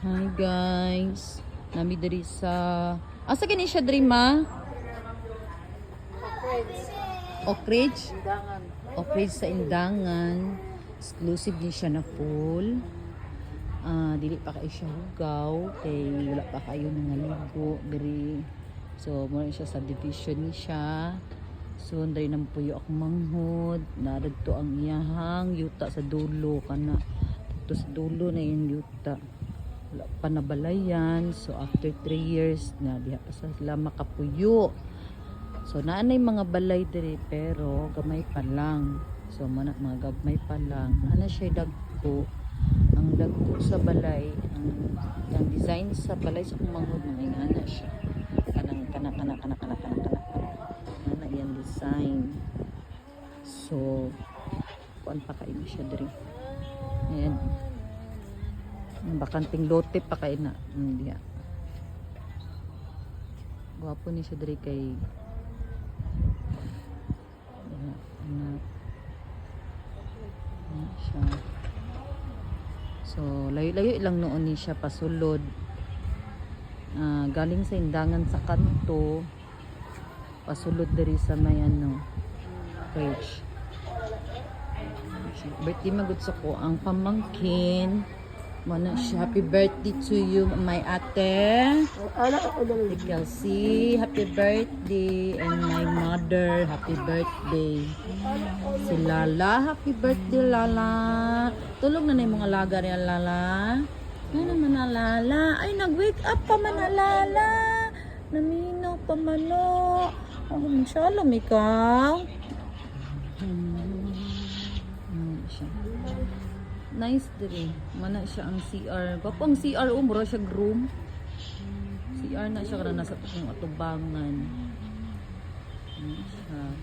Hi guys. Nami diri sa asa kini siya diri ma? Oak Ridge. Oak Ridge sa Indangan. Exclusive ni siya na full. Dili pa kay siya hugaw kay wala pa kayo nangaligo diri. So mo siya sa division ni siya. So diri nang puyo akong manghod, nadadto ang iyahang yuta sa dulo kana. To sa dulo na yung yuta. Wala pa nabalayan. So after 3 years na diha pa sila makapuyo. So naanay mga balay diri pero gamay pa lang. So mga gamay pa lang. Ana siya dagko. Ang dagko sa balay, ang design sa balay sa manghod mga ana siya. Kanang ana yan design. So kuan pa kayo siya diri. Ayan. Bakanting lote pa kayo na. Diya. Gwapo ni siya diri kay siya. So layo-layo ilang noon ni siya pasulod. Galing sa Indangan sa kanto pasulod diri sa may page. Birthday magud sa ko ang pamangkin. Mana siya, happy birthday to you, my ate. Kelsey, happy birthday. And my mother, happy birthday. Si Lala, happy birthday, Lala. Tulog na yung mga laga niya, Lala. Ano naman na, Lala? Ay, nag-wake up pa man na, Lala. Naminaw pa man, no. Shalom, ikaw. Nice diri. Mana siya ang CR. Gwapo ang CR, mura siya room. CR na siya kada nasa tukong atubangan.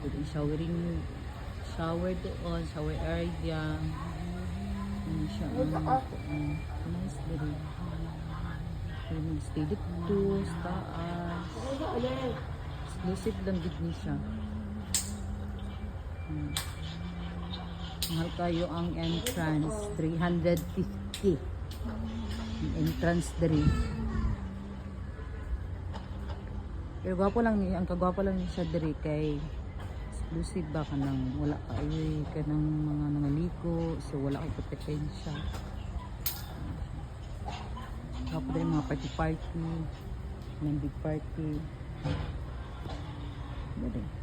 Pwede showering. Shower doon, shower area. Siya nice diri. Pwede mag-stay dito, sa taas. Exclusive lang din niya siya. Mahal kayo ang entrance, 350. Ang entrance diri. Pero gwapo lang niya, ang kagwapo lang niya siya diri kay exclusive ba kanang wala kayo kanang mga nangaliko, so wala kay kompetensya. Gwapo diri mga party, mga big party. Dali.